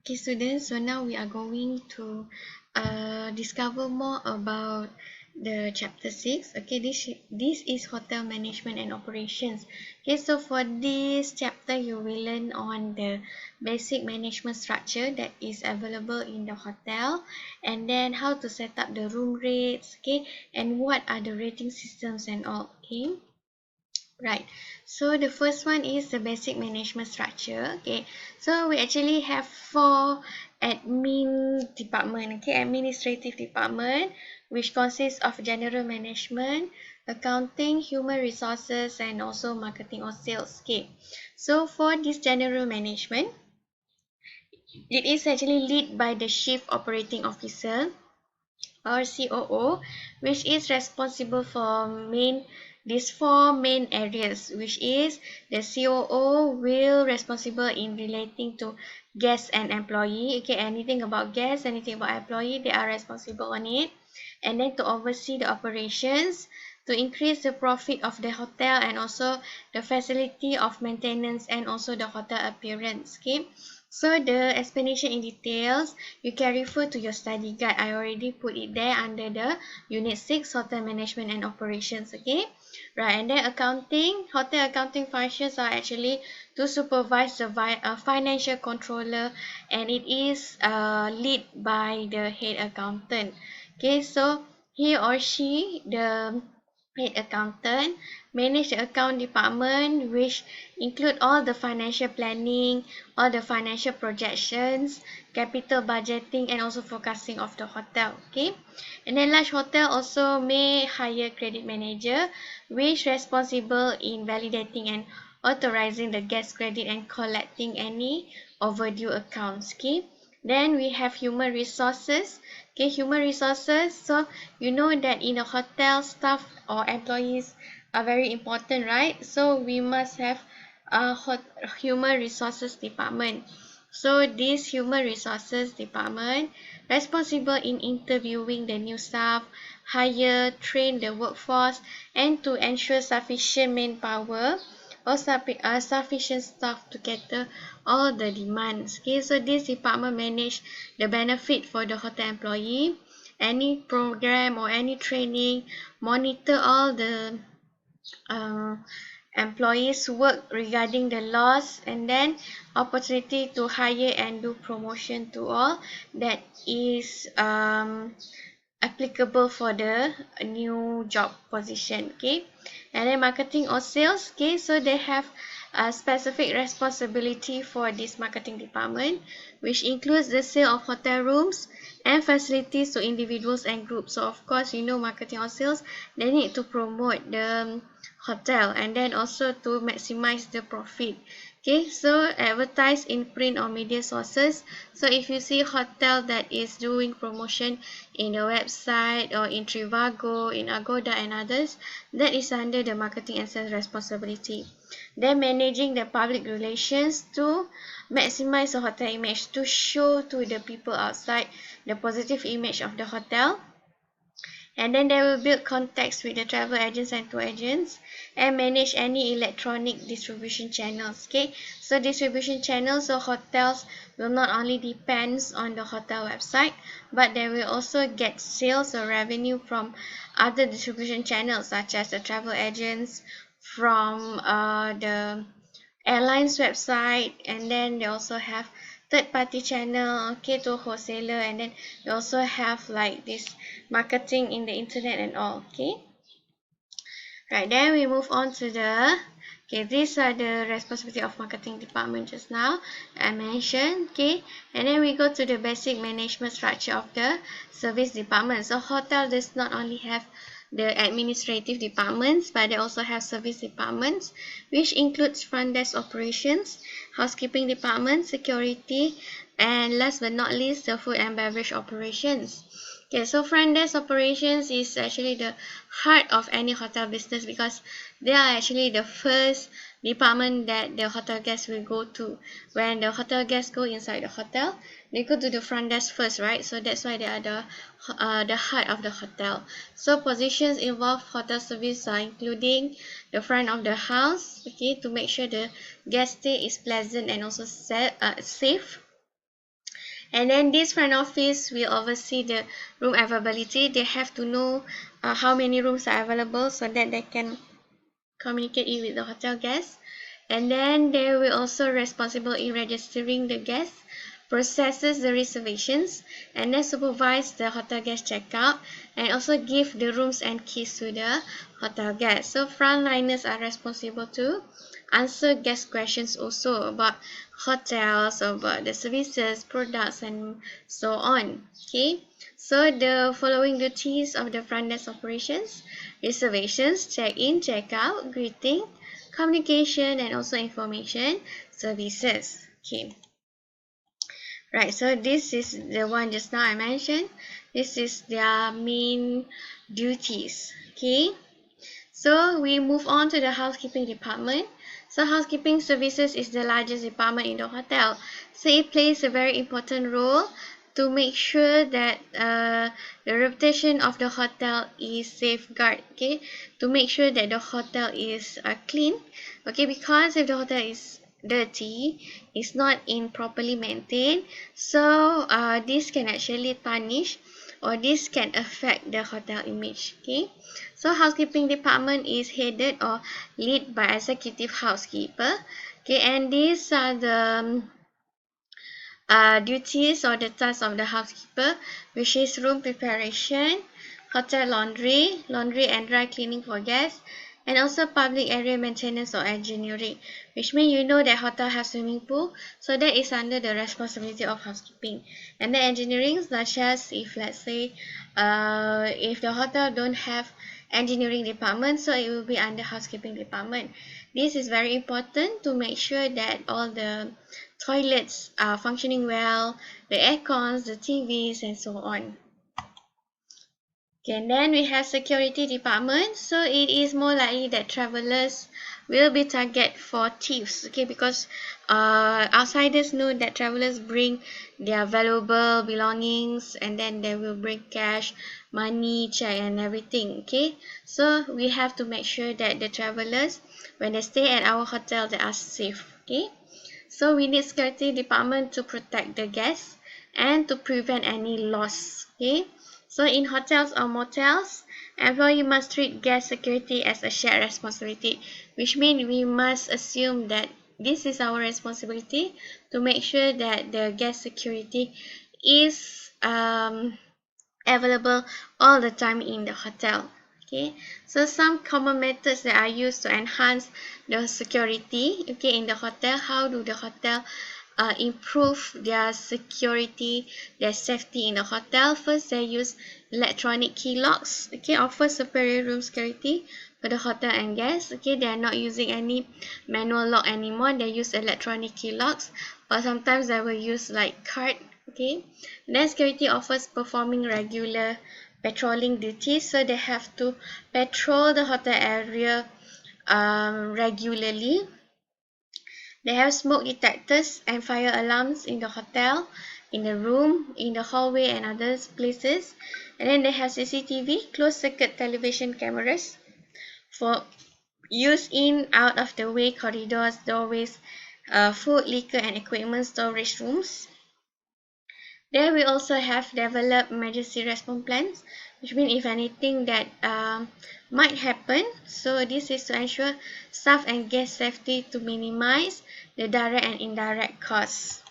Okay, students, so now we are going to discover more about the chapter 6. Okay, this is hotel management and operations. Okay, so for this chapter, you will learn on the basic management structure that is available in the hotel, and then how to set up the room rates, okay, and what are the rating systems and all. Okay. Right. So the first one is the basic management structure. Okay. So we actually have 4 admin department. Okay. Administrative department, which consists of general management, accounting, human resources, and also marketing or sales. Okay. So for this general management, it is actually led by the chief operating officer or COO, which is responsible for these 4 main areas, which is the COO will responsible in relating to guest and employee. Okay, anything about guest, anything about employee, they are responsible on it. And then to oversee the operations, to increase the profit of the hotel and also the facility of maintenance and also the hotel appearance. Okay, so the explanation in details, you can refer to your study guide. I already put it there under the unit 6 hotel management and operations. Okay, right. And then accounting, hotel accounting functions are actually to supervise the financial controller, and it is led by the head accountant. Okay, so he or she, the head accountant, manage the account department, which include all the financial planning, all the financial projections, capital budgeting, and also forecasting of the hotel. Okay, and then large hotel also may hire credit manager, which responsible in validating and authorizing the guest credit and collecting any overdue accounts. Okay, then we have human resources. Okay, human resources. So you know that in a hotel, staff or employees are very important, right? So we must have a human resources department. So this human resources department responsible in interviewing the new staff, hire, train the workforce, and to ensure sufficient manpower or sufficient staff to cater all the demands. Okay, so this department manage the benefit for the hotel employee, any program or any training, monitor all the um, employees work regarding the laws, and then opportunity to hire and do promotion to all that is applicable for the new job position. Okay, and then marketing or sales. Okay, so they have a specific responsibility for this marketing department, which includes the sale of hotel rooms and facilities to individuals and groups. So of course, you know, marketing or sales, they need to promote the hotel and then also to maximize the profit. Okay, so advertise in print or media sources. So if you see hotel that is doing promotion in the website or in Trivago, in Agoda and others, that is under the marketing and sales responsibility. Then managing the public relations to maximize the hotel image, to show to the people outside the positive image of the hotel. And then they will build contacts with the travel agents and tour agents and manage any electronic distribution channels. Okay, so distribution channels, so hotels will not only depends on the hotel website, but they will also get sales or revenue from other distribution channels such as the travel agents, from the airlines website, and then they also have third party channel, okay, to wholesaler, and then they also have like this marketing in the internet and all. Okay, right, then we move on to the, okay, these are the responsibility of marketing department just now I mentioned. Okay, and then we go to the basic management structure of the service department. So hotel does not only have the administrative departments, but they also have service departments, which includes front desk operations, housekeeping department, security, and last but not least, the food and beverage operations. Okay, so front desk operations is actually the heart of any hotel business because they are actually the first department that the hotel guests will go to. When the hotel guests go inside the hotel, they go to the front desk first, right? So that's why they are the heart of the hotel. So positions involve hotel service are including the front of the house, okay, to make sure the guest stay is pleasant and also safe. And then this front office will oversee the room availability. They have to know how many rooms are available so that they can communicate it with the hotel guests. And then they will also responsible in registering the guests, processes the reservations, and then supervise the hotel guest checkout, and also give the rooms and keys to the hotel guests. So frontliners are responsible to answer guest questions also about hotels, about the services, products, and so on. Okay, so the following duties of the front desk operations: reservations, check-in, check-out, greeting, communication, and also information services. Okay, right, so this is the one just now I mentioned. This is their main duties. Okay, so we move on to the housekeeping department. So housekeeping services is the largest department in the hotel. So it plays a very important role to make sure that the reputation of the hotel is safeguarded. Okay, to make sure that the hotel is clean. Okay, because if the hotel is dirty, is not in properly maintained, so this can actually tarnish or this can affect the hotel image. Okay, so housekeeping department is headed or led by executive housekeeper. Okay, and these are the duties or the tasks of the housekeeper, which is room preparation, hotel laundry, laundry and dry cleaning for guests, and also public area maintenance or engineering, which means you know that hotel has swimming pool, so that is under the responsibility of housekeeping. And the engineering, such as if let's say if the hotel don't have engineering department, so it will be under housekeeping department. This is very important to make sure that all the toilets are functioning well, the aircons, the TVs, and so on. Okay, and then we have security department. So it is more likely that travelers will be target for thieves. Okay, because outsiders know that travelers bring their valuable belongings, and then they will bring cash, money, check, and everything. Okay, so we have to make sure that the travelers, when they stay at our hotel, they are safe. Okay, so we need security department to protect the guests and to prevent any loss. Okay, so in hotels or motels, employee must treat guest security as a shared responsibility, which means we must assume that this is our responsibility to make sure that the guest security is available all the time in the hotel. Okay, so some common methods that are used to enhance the security, okay, in the hotel. How do the hotel improve their security, their safety in the hotel? First, they use electronic key locks. Okay, offer superior room security for the hotel and guests. Okay, they are not using any manual lock anymore. They use electronic key locks, or sometimes they will use like card. Okay, then security offers performing regular patrolling duties, so they have to patrol the hotel area regularly. They have smoke detectors and fire alarms in the hotel, in the room, in the hallway, and other places. And then they have CCTV, closed circuit television cameras for use in out of the way corridors, doorways, food, liquor, and equipment storage rooms. There we also have developed emergency response plans, which means if anything that might happen. So this is to ensure staff and guest safety to minimize the direct and indirect costs.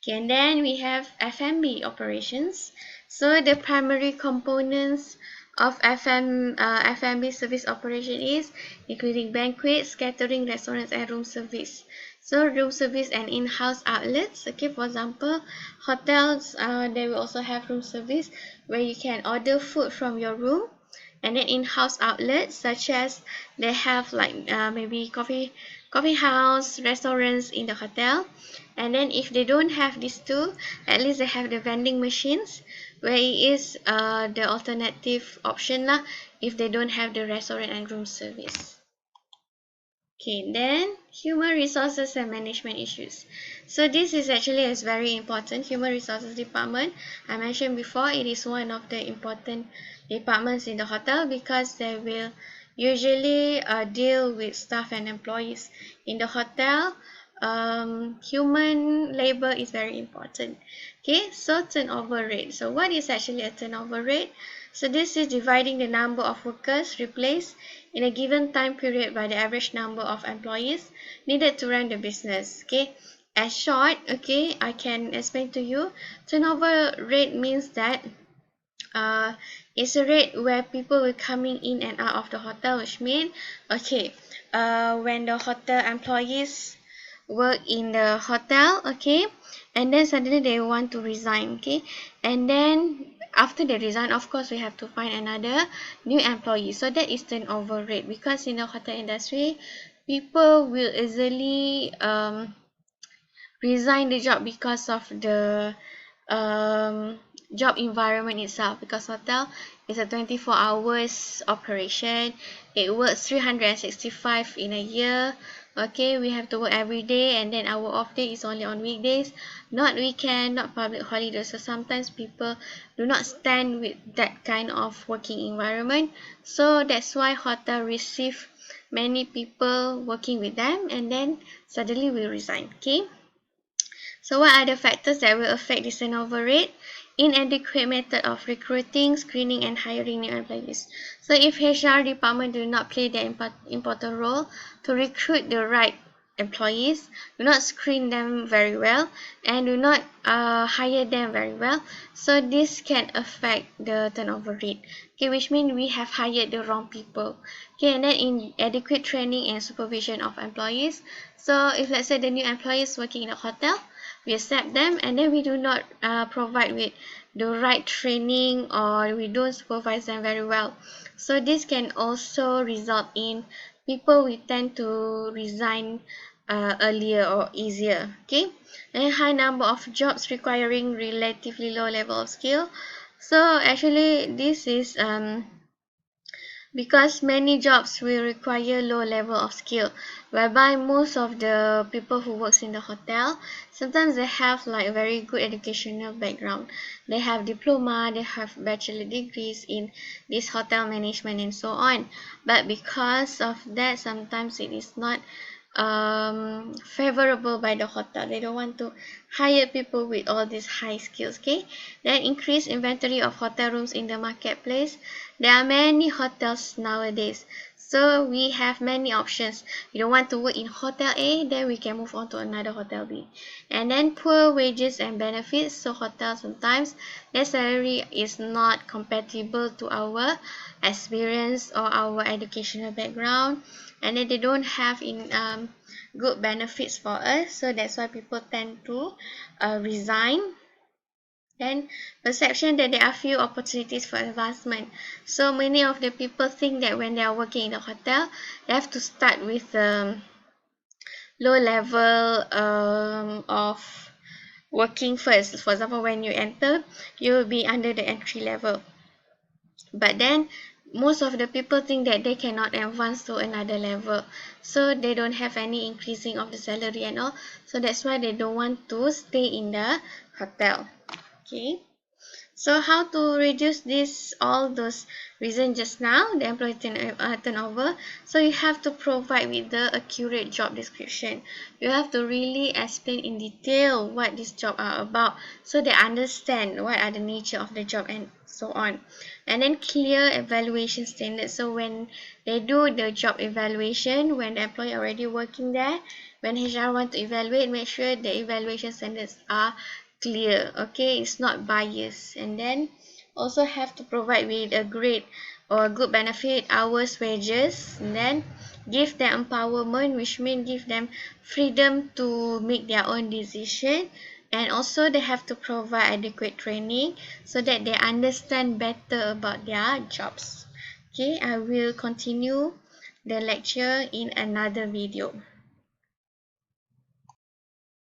Okay, and then we have F&B operations. So the primary components of F&B service operation is including banquets, catering, restaurants, and room service. So room service and in-house outlets. Okay, for example, hotels they will also have room service where you can order food from your room, and then in-house outlets such as they have like maybe coffee house, restaurants in the hotel. And then if they don't have these two, at least they have the vending machines where it is the alternative option lah if they don't have the restaurant and room service. Okay, then human resources and management issues. So this is actually is very important. Human resources department, I mentioned before, it is one of the important departments in the hotel because they will usually deal with staff and employees in the hotel. human labor is very important. Okay, so turnover rate. So what is actually a turnover rate? So this is dividing the number of workers replaced in a given time period by the average number of employees needed to run the business. Okay, as short, okay, I can explain to you. Turnover rate means that uh, it's a rate where people will coming in and out of the hotel, which means, okay, when the hotel employees work in the hotel, okay, and then suddenly they want to resign, okay, and then after they resign, of course we have to find another new employee. So that is turnover rate, because in the hotel industry people will easily resign the job because of the um, job environment itself, because hotel is a 24 hours operation. It works 365 in a year. Okay, we have to work every day, and then our off day is only on weekdays, not weekend, not public holidays. So sometimes people do not stand with that kind of working environment. So that's why hotel receive many people working with them, and then suddenly will resign. Okay, so what are the factors that will affect the turnover rate? Inadequate method of recruiting, screening, and hiring new employees. So if HR department do not play their important role to recruit the right employees, do not screen them very well, and do not hire them very well, so this can affect the turnover rate. Okay, which means we have hired the wrong people. Okay, and then inadequate training and supervision of employees. So if let's say the new employees working in a hotel, we accept them, and then we do not provide with the right training, or we don't supervise them very well, so this can also result in people we tend to resign earlier or easier. Okay, and high number of jobs requiring relatively low level of skill. So actually this is because many jobs will require low level of skill, whereby most of the people who works in the hotel, sometimes they have like very good educational background, they have diploma, they have bachelor degrees in this hotel management and so on, but because of that sometimes it is not favorable by the hotel. They don't want to hire people with all these high skills. Okay, then increase inventory of hotel rooms in the marketplace. There are many hotels nowadays, so we have many options. You don't want to work in hotel A, then we can move on to another hotel B. And then poor wages and benefits. So hotels sometimes their salary is not compatible to our experience or our educational background, and then they don't have in good benefits for us, so that's why people tend to resign. Then perception that there are few opportunities for advancement. So many of the people think that when they are working in a hotel, they have to start with low level of working first. For example, when you enter, you will be under the entry level. But then most of the people think that they cannot advance to another level, so they don't have any increasing of the salary and all, so that's why they don't want to stay in the hotel. Okay, so how to reduce this, all those reasons just now, the employee turnover? So you have to provide with the accurate job description. You have to really explain in detail what this job are about, so they understand what are the nature of the job and so on. And then clear evaluation standards. So when they do the job evaluation, when the employee already working there, when HR want to evaluate, make sure the evaluation standards are clear. Okay, it's not biased. And then also have to provide with a great or good benefit, hours, wages, and then give them empowerment, which means give them freedom to make their own decision, and also they have to provide adequate training so that they understand better about their jobs. Okay, I will continue the lecture in another video.